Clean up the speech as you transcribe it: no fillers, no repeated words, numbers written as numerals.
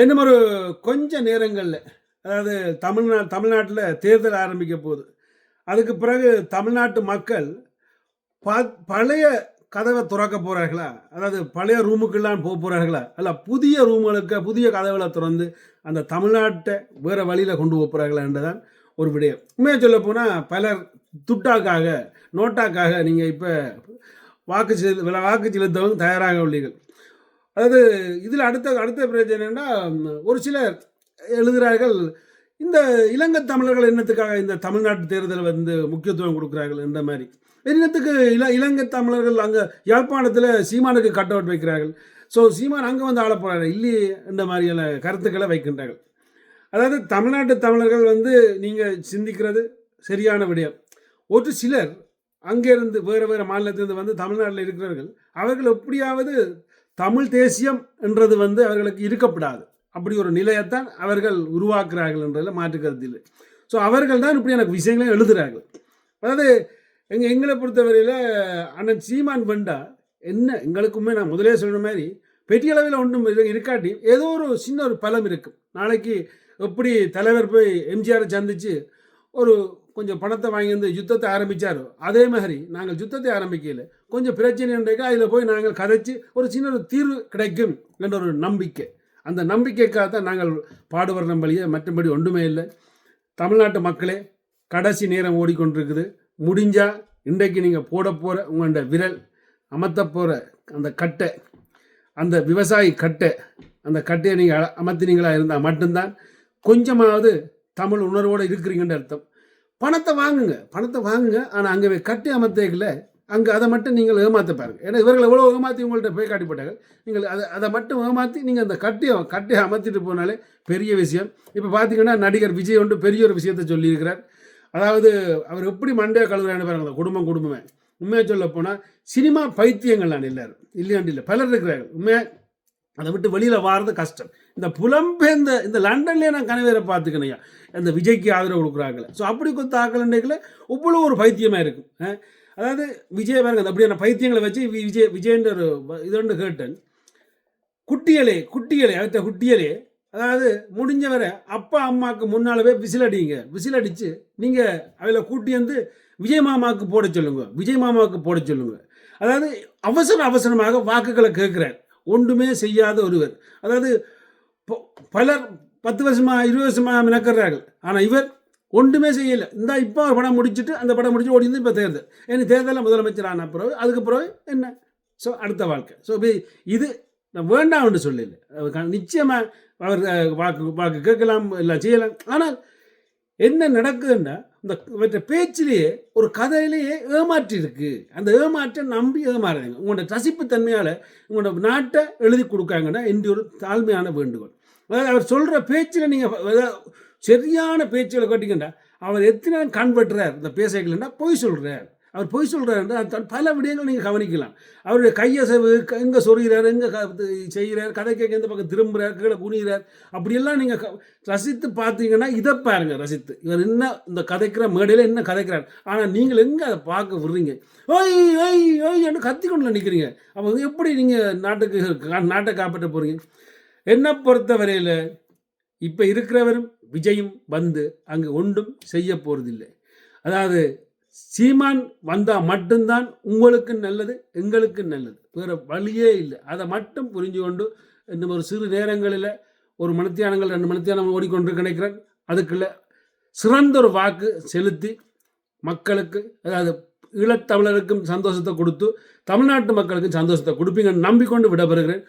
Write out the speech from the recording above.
இன்னும் ஒரு கொஞ்ச நேரங்கள்ல, அதாவது தமிழ்நாட்டுல தேர்தல் ஆரம்பிக்க போகுது. அதுக்கு பிறகு தமிழ்நாட்டு மக்கள் பழைய கதவ தொறக்க போறார்களா? அதாவது பழைய ரூமுக்கெல்லாம் போறார்களா? அல்ல புதிய ரூம்களுக்கு புதிய கதவுகள தொறந்து, அந்த தமிழ்நாட்ட வேற வழியில கொண்டு போறார்களா என்றுதான் ஒரு விடயம். உண்மைய சொல்லப்போனா பலர் துட்டாக்காக, நோட்டாக்காக நீங்க இப்ப வாக்கு செலுத்தவும் தயாராக உள்ளீர்கள். அதாவது இதில் அடுத்த அடுத்த பிரச்சனை என்னன்னா, ஒரு சிலர் எழுதுகிறார்கள், இந்த இலங்கை தமிழர்கள் என்னத்துக்காக இந்த தமிழ்நாட்டு தேர்தல் முக்கியத்துவம் கொடுக்குறார்கள் என்ற மாதிரி. என்னத்துக்கு இலங்கை தமிழர்கள் அங்கே யாழ்ப்பாணத்தில் சீமானுக்கு கட் அவுட் வைக்கிறார்கள். ஸோ சீமான் அங்கே வந்து ஆள போகிறாரு இல்லையே என்ற மாதிரியான கருத்துக்களை வைக்கின்றார்கள். அதாவது தமிழ்நாட்டு தமிழர்கள் நீங்கள் சிந்திக்கிறது சரியான விடயம். ஒரு சிலர் அங்கேருந்து வேறு வேறு மாநிலத்திலிருந்து தமிழ்நாட்டில் இருக்கிறவர்கள் அவர்கள் எப்படியாவது தமிழ் தேசியம் என்றது அவர்களுக்கு இருக்கப்படாது. அப்படி ஒரு நிலையத்தான் அவர்கள் உருவாக்குறார்கள் என்றதில் மாற்று கருத்து இல்லை. ஸோ அவர்கள் தான் இப்படி எனக்கு விஷயங்களையும் எழுதுகிறார்கள். அதாவது எங்களை பொறுத்தவரையில் அண்ணன் சீமான் வண்டா என்ன எங்களுக்குமே நான் முதலே சொன்ன மாதிரி பெட்டியளவில் ஒன்றும் இருக்காட்டி ஏதோ ஒரு சின்ன ஒரு பலம் இருக்கும். நாளைக்கு எப்படி தலைவர் போய் எம்ஜிஆரை சந்தித்து ஒரு கொஞ்சம் பணத்தை வாங்கி வந்து யுத்தத்தை ஆரம்பித்தாரோ அதே மாதிரி நாங்கள் யுத்தத்தை ஆரம்பிக்கல, கொஞ்சம் பிரச்சனை என்றைக்கா அதில் போய் நாங்கள் கதைச்சி ஒரு சின்ன ஒரு தீர்வு கிடைக்கும் என்ற ஒரு நம்பிக்கை. அந்த நம்பிக்கைக்காக தான் நாங்கள் பாடுபடுற வழியே, மற்றபடி ஒன்றுமே இல்லை. தமிழ்நாட்டு மக்களே, கடைசி நேரம் ஓடிக்கொண்டிருக்குது. முடிஞ்சால் இன்றைக்கு நீங்கள் போட போகிற உங்களோட விரல் அமர்த்த போகிற அந்த கட்டை, அந்த விவசாயி கட்டை, அந்த கட்டையை நீங்கள் அமர்த்தினீங்களா இருந்தால் மட்டும்தான் கொஞ்சமாவது தமிழ் உணர்வோடு இருக்கிறீங்கன்ற அர்த்தம். பணத்தை வாங்குங்க. ஆனால் அங்கே கட்டி அமர்த்தேக்கல, அங்கே அதை மட்டும் நீங்கள் ஏமாற்ற பாருங்கள். ஏன்னா இவர்கள் எவ்வளோ ஏமாற்றி உங்கள்கிட்ட போய் காட்டிப்பட்டாங்க. நீங்கள் அதை மட்டும் ஏமாற்றி நீங்கள் அந்த கட்டியை அமர்த்திட்டு போனாலே பெரிய விஷயம். இப்போ பார்த்தீங்கன்னா நடிகர் விஜய் பெரிய ஒரு விஷயத்தை சொல்லியிருக்கிறார். அதாவது அவர் எப்படி மண்டையை கழுவுறான்னு பாருங்க. குடும்பமே உண்மையாக சொல்ல போனால் சினிமா பைத்தியங்கள் நான் எல்லாரும் இல்லையாண்டு இல்லை, பலர் இருக்கிறார்கள். உண்மையாக அதை விட்டு வெளியில் வாரது கஷ்டம். இந்த புலம்பெயர்ந்த இந்த லண்டன்லேயே நான் கனவேரை பார்த்துக்கணையா அந்த விஜய்க்கு ஆதரவு கொடுக்குறாங்களே. ஸோ அப்படி கொடுத்த ஆக்கலண்டைகளை இவ்வளோ ஒரு பைத்தியமாக இருக்கும். அதாவது விஜய் பாருங்க, அப்படியான பைத்தியங்களை வச்சு விஜயன்ற ஒரு இதொன்று கேட்டேன். குட்டிகளே அவற்ற குட்டிகளே, அதாவது முடிஞ்சவரை அப்பா அம்மாவுக்கு முன்னாலவே விசில் அடித்து நீங்கள் அதில் கூட்டி விஜய் மாமாவுக்கு போட சொல்லுங்க. அதாவது அவசரமாக வாக்குகளை கேட்குறார். ஒன்றுமே செய்யாத ஒருவர். அதாவது பலர் 10 வருஷமாக 20 வருஷமாக மினக்கிறார்கள். ஆனால் இவர் ஒன்றுமே செய்யலை. இப்போ ஒரு படம் முடிச்சுட்டு அந்த படம் முடிச்சு ஓடி இப்போ தேர்தல். ஏன்னா தேர்தலில் முதலமைச்சர் ஆன பிறகு அதுக்கு பிறகு என்ன? ஸோ அடுத்த வாழ்க்கை. ஸோ இது நான் வேண்டாம்னு சொல்லலை. நிச்சயமாக அவர் வாக்கு கேட்கலாம், எல்லாம் செய்யலாம். ஆனால் என்ன நடக்குதுன்னா, இந்த பேச்சிலேயே ஒரு கதையிலேயே ஏமாற்றி இருக்கு. அந்த ஏமாற்றை நம்பி ஏமாறுறீங்க. உங்களோட ரசிப்பு தன்மையால் உங்களோட நாட்டை எழுதி கொடுக்காங்கன்னா என்று ஒரு தாழ்மையான வேண்டுகோள். அதாவது அவர் சொல்கிற பேச்சில் நீங்கள் சரியான பேச்சுகளை கேட்டிங்கன்னா, அவர் எத்தனை கண்பற்றுறார் இந்த பேசைகள்னா பொய் சொல்கிறார். அவர் பொய் சொல்கிறார் பல விடயங்கள் நீங்கள் கவனிக்கலாம். அவருடைய கையசைவு, எங்கே சொருகிறார், எங்கே செய்கிறார், கதை கேட்க எந்த பக்கம் திரும்புகிறார், கீழே குனிகிறார், அப்படியெல்லாம் நீங்கள் ரசித்து பார்த்தீங்கன்னா இதை பாருங்கள். ரசித்து இவர் என்ன இந்த கதைக்கிற மேடையில் என்ன கதைக்கிறார். ஆனால் நீங்கள் எங்கே அதை பார்க்க விடுறீங்க? என்று கத்திக்கொண்டு நிற்கிறீங்க. அப்போ எப்படி நீங்கள் நாட்டை காப்பாற்ற போகிறீங்க? என்னை பொறுத்தவரையில் இப்போ இருக்கிறவரும் விஜயும் அங்கே ஒன்றும் செய்ய போகிறதில்லை. அதாவது சீமான் வந்தால் மட்டும்தான் உங்களுக்கு நல்லது, எங்களுக்கு நல்லது, வேறு வழியே இல்லை. அதை மட்டும் புரிஞ்சு கொண்டு இன்னும் ஒரு சிறு நேரங்களில் ஒரு மணித்தியானங்கள் 2 மணித்தியானம் ஓடிக்கொண்டு கிடைக்கிறேன். அதுக்குள்ள சிறந்த ஒரு வாக்கு செலுத்தி மக்களுக்கு, அதாவது ஈழத்தமிழருக்கும் சந்தோஷத்தை கொடுத்து தமிழ்நாட்டு மக்களுக்கும் சந்தோஷத்தை கொடுப்பீங்கன்னு நம்பிக்கொண்டு விடப்பெறுகிறேன்.